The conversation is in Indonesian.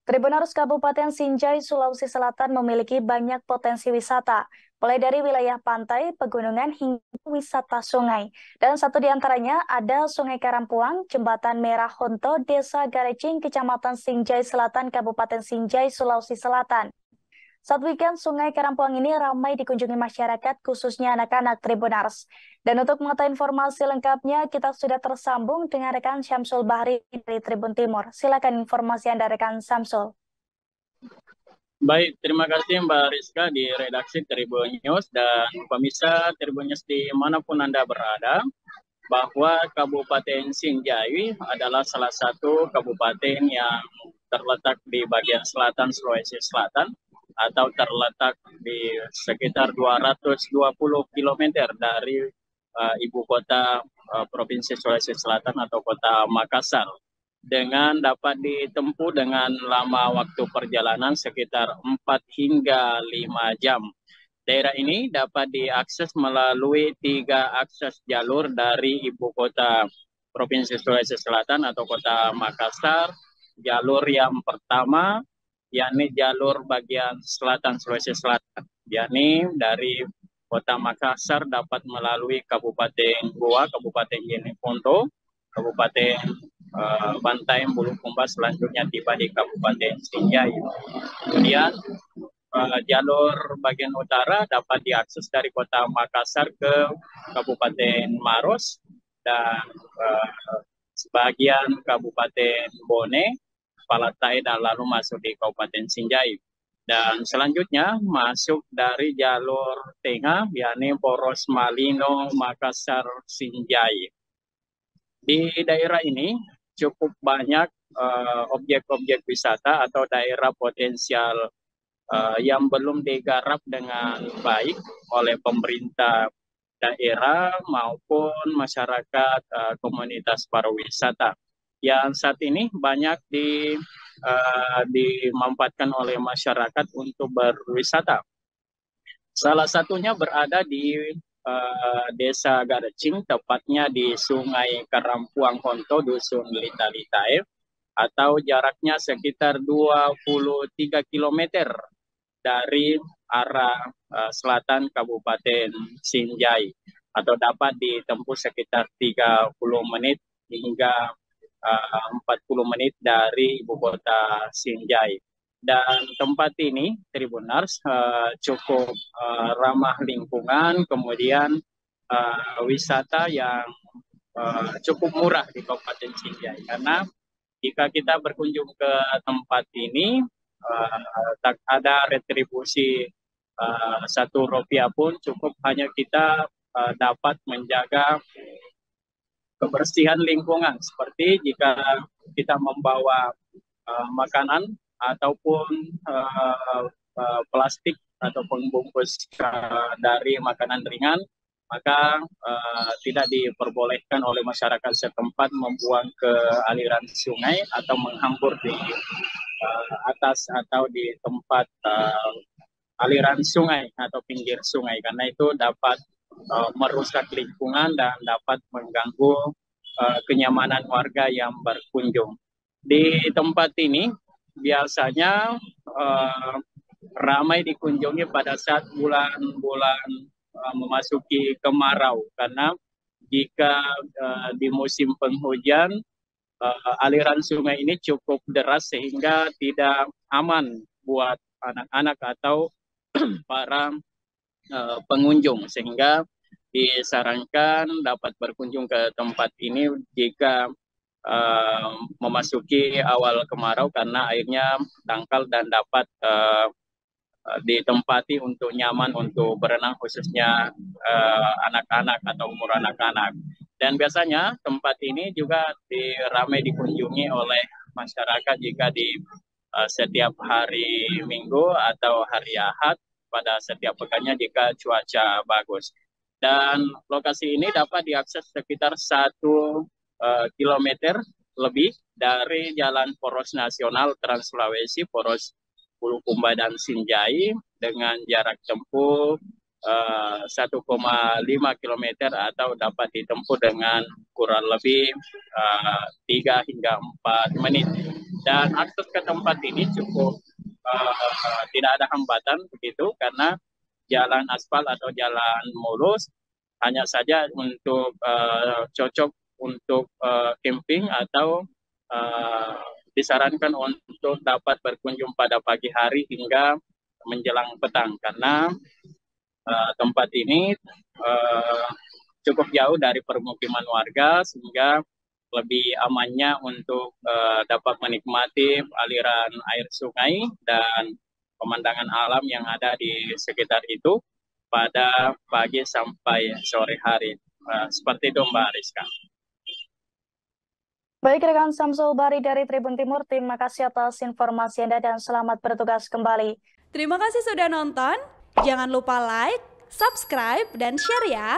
Tribunarus Kabupaten Sinjai, Sulawesi Selatan memiliki banyak potensi wisata, mulai dari wilayah pantai, pegunungan, hingga wisata sungai. Dan satu di antaranya ada Sungai Karampuang, Jembatan Merah Honto, Desa Garecing, Kecamatan Sinjai Selatan, Kabupaten Sinjai, Sulawesi Selatan. Saat weekend, Sungai Karampuang ini ramai dikunjungi masyarakat, khususnya anak-anak Tribunars. Dan untuk mengetahui informasi lengkapnya, kita sudah tersambung dengan rekan Syamsul Bahri dari Tribun Timur. Silakan informasi Anda, rekan Syamsul. Baik, terima kasih Mbak Rizka di redaksi Tribun News dan pemirsa Tribun News dimanapun Anda berada, bahwa Kabupaten Sinjai adalah salah satu kabupaten yang terletak di bagian selatan Sulawesi Selatan atau terletak di sekitar 220 km dari ibu kota Provinsi Sulawesi Selatan atau kota Makassar, dengan dapat ditempuh dengan lama waktu perjalanan sekitar 4 hingga 5 jam. Daerah ini dapat diakses melalui 3 akses jalur dari ibu kota Provinsi Sulawesi Selatan atau kota Makassar. Jalur yang pertama yakni jalur bagian selatan Sulawesi Selatan, yakni dari kota Makassar dapat melalui Kabupaten Goa, Kabupaten Jeneponto, Kabupaten Bantaeng, Bulukumba, selanjutnya tiba di Kabupaten Sinjai. Kemudian jalur bagian utara dapat diakses dari kota Makassar ke Kabupaten Maros dan sebagian Kabupaten Bone, Palatai, dan lalu masuk di Kabupaten Sinjai. Dan selanjutnya masuk dari jalur tengah, yakni Poros Malino, Makassar, Sinjai. Di daerah ini cukup banyak objek-objek wisata atau daerah potensial yang belum digarap dengan baik oleh pemerintah daerah maupun masyarakat komunitas pariwisata, yang saat ini banyak dimanfaatkan oleh masyarakat untuk berwisata. Salah satunya berada di Desa Garecing, tepatnya di Sungai Karampuang Honto, Dusun Lita-Litae, atau jaraknya sekitar 23 km dari arah selatan Kabupaten Sinjai, atau dapat ditempuh sekitar 30 menit hingga 40 menit dari ibu kota Sinjai. Dan tempat ini, Tribunars, cukup ramah lingkungan, kemudian wisata yang cukup murah di Kabupaten Sinjai. Karena jika kita berkunjung ke tempat ini, tak ada retribusi Rp1 pun, cukup hanya kita dapat menjaga kebersihan lingkungan, seperti jika kita membawa makanan ataupun plastik ataupun bungkus dari makanan ringan, maka tidak diperbolehkan oleh masyarakat setempat membuang ke aliran sungai atau menghambur di atas atau di tempat aliran sungai atau pinggir sungai, karena itu dapat merusak lingkungan dan dapat mengganggu kenyamanan warga yang berkunjung. Di tempat ini biasanya ramai dikunjungi pada saat bulan-bulan memasuki kemarau, karena jika di musim penghujan aliran sungai ini cukup deras sehingga tidak aman buat anak-anak atau para pengunjung, sehingga disarankan dapat berkunjung ke tempat ini jika memasuki awal kemarau, karena airnya dangkal dan dapat ditempati untuk nyaman untuk berenang, khususnya anak-anak atau umur anak-anak. Dan biasanya tempat ini juga ramai dikunjungi oleh masyarakat jika di setiap hari Minggu atau hari Ahad pada setiap pekannya jika cuaca bagus. Dan lokasi ini dapat diakses sekitar 1 kilometer lebih dari Jalan Poros Nasional Trans Sulawesi, Poros Bulukumba dan Sinjai, dengan jarak tempuh 1,5 kilometer atau dapat ditempuh dengan kurang lebih 3 hingga 4 menit. Dan akses ke tempat ini cukup tidak ada hambatan begitu karena jalan aspal atau jalan mulus, hanya saja untuk cocok untuk camping atau disarankan untuk dapat berkunjung pada pagi hari hingga menjelang petang karena tempat ini cukup jauh dari permukiman warga sehingga lebih amannya untuk dapat menikmati aliran air sungai dan pemandangan alam yang ada di sekitar itu pada pagi sampai sore hari. Seperti itu Mbak Rizka. Baik rekan Samsul Bari dari Tribun Timur, terima kasih atas informasi Anda dan selamat bertugas kembali. Terima kasih sudah nonton, jangan lupa like, subscribe, dan share ya.